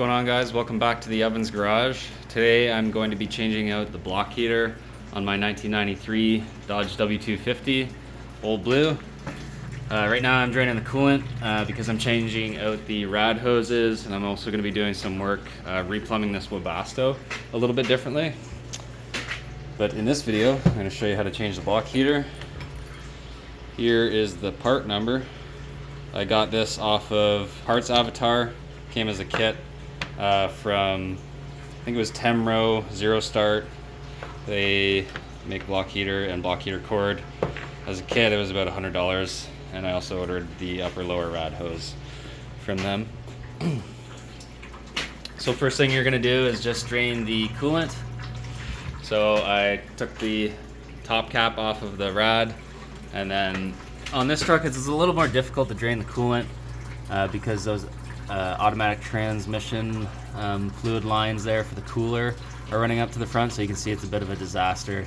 going on, guys? Welcome back to the Ovens Garage. Today I'm going to be changing out the block heater on my 1993 Dodge W250 Old Blue. Right now I'm draining the coolant because I'm changing out the rad hoses, and I'm also going to be doing some work replumbing this Webasto a little bit differently. But in this video I'm going to show you how to change the block heater. Here is the part number. I got this off of Parts Avatar. Came as a kit from, I think it was Temro Zero Start. They make block heater and block heater cord. As a kit, it was about $100, and I also ordered the upper lower rad hose from them. So first thing you're gonna do is just drain the coolant. So I took the top cap off of the rad, and then on this truck it's a little more difficult to drain the coolant because those automatic transmission fluid lines there for the cooler are running up to the front, so you can see it's a bit of a disaster.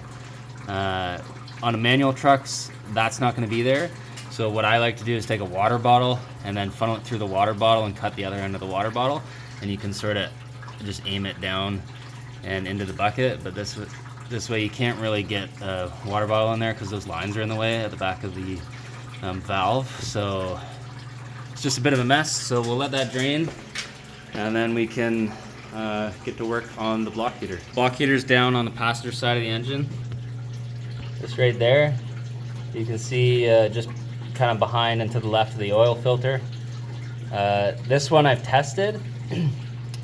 On a manual trucks, that's not going to be there. So what I like to do is take a water bottle and then funnel it through the water bottle and cut the other end of the water bottle, and you can sort of just aim it down and into the bucket. But this way you can't really get a water bottle in there because those lines are in the way at the back of the valve. So it's just a bit of a mess, so we'll let that drain and then we can get to work on the block heater. Block heater's down on the passenger side of the engine. Just right there. You can see just kind of behind and to the left of the oil filter. This one I've tested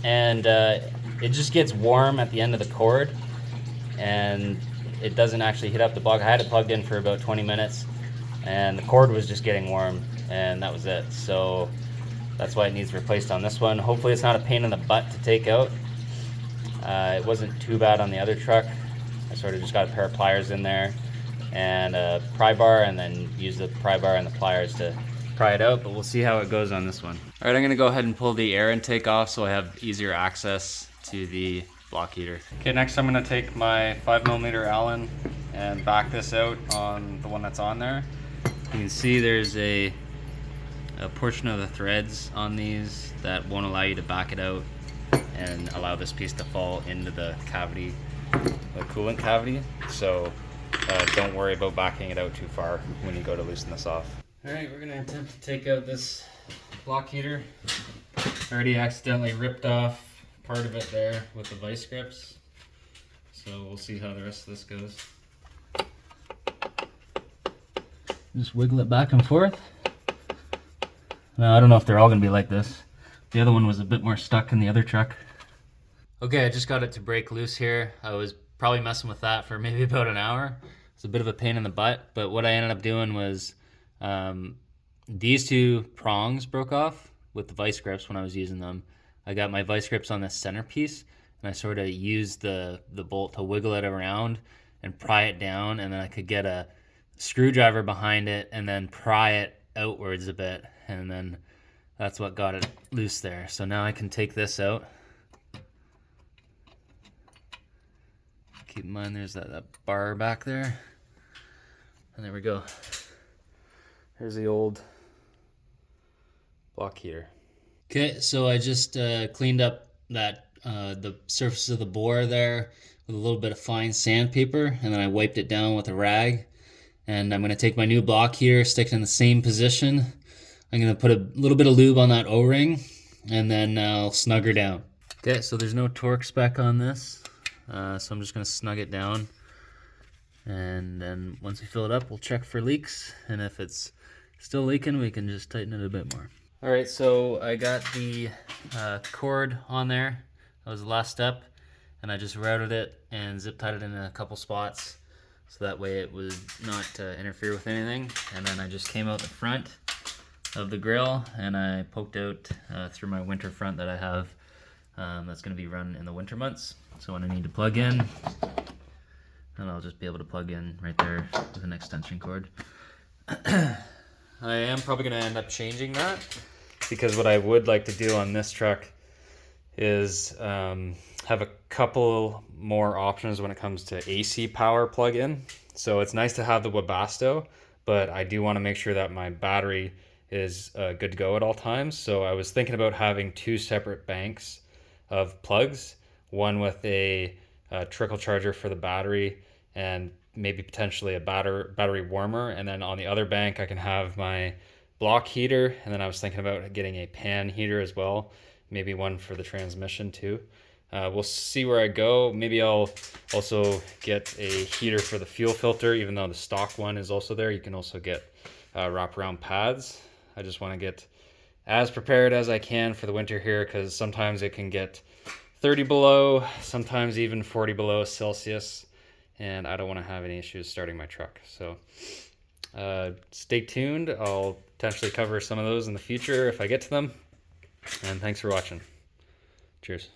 and it just gets warm at the end of the cord and it doesn't actually heat up the block. I had it plugged in for about 20 minutes and the cord was just getting warm, and that was it. So that's why it needs replaced on this one. Hopefully it's not a pain in the butt to take out. It wasn't too bad on the other truck. I sort of just got a pair of pliers in there and a pry bar, and then use the pry bar and the pliers to pry it out, but we'll see how it goes on this one. All right, I'm gonna go ahead and pull the air intake off so I have easier access to the block heater. Okay, next I'm gonna take my 5mm Allen and back this out on the one that's on there. You can see there's a portion of the threads on these that won't allow you to back it out and allow this piece to fall into the cavity, the coolant cavity. So don't worry about backing it out too far when you go to loosen this off. All right, we're gonna attempt to take out this block heater. I already accidentally ripped off part of it there with the vice grips. So we'll see how the rest of this goes. Just wiggle it back and forth. Now, I don't know if they're all going to be like this. The other one was a bit more stuck in the other truck. Okay, I just got it to break loose here. I was probably messing with that for maybe about an hour. It's a bit of a pain in the butt, but what I ended up doing was these two prongs broke off with the vice grips when I was using them. I got my vice grips on this centerpiece, and I sort of used the bolt to wiggle it around and pry it down, and then I could get a screwdriver behind it and then pry it outwards a bit, and then that's what got it loose there. So now I can take this out. Keep in mind there's that bar back there, and there we go. Here's the old block heater. Okay, so I just cleaned up that the surface of the bore there with a little bit of fine sandpaper, and then I wiped it down with a rag. And I'm going to take my new block heater, stick it in the same position. I'm going to put a little bit of lube on that O-ring, and then I'll snug her down. Okay, so there's no torque spec on this, so I'm just going to snug it down. And then once we fill it up, we'll check for leaks. And if it's still leaking, we can just tighten it a bit more. All right, so I got the cord on there. That was the last step. And I just routed it and zip tied it in a couple spots, so that way it would not interfere with anything. And then I just came out the front of the grill and I poked out through my winter front that I have that's going to be run in the winter months. So when I need to plug in, and I'll just be able to plug in right there with an extension cord. I am probably going to end up changing that, because what I would like to do on this truck is have a couple more options when it comes to AC power plug-in. So it's nice to have the Webasto, but I do want to make sure that my battery is good to go at all times. So I was thinking about having two separate banks of plugs, one with a trickle charger for the battery and maybe potentially a battery warmer. And then on the other bank, I can have my block heater. And then I was thinking about getting a pan heater as well, maybe one for the transmission too. We'll see where I go. Maybe I'll also get a heater for the fuel filter, even though the stock one is also there. You can also get wraparound pads. I just want to get as prepared as I can for the winter here, because sometimes it can get 30 below, sometimes even 40 below Celsius, and I don't want to have any issues starting my truck. So stay tuned. I'll potentially cover some of those in the future if I get to them. And thanks for watching. Cheers.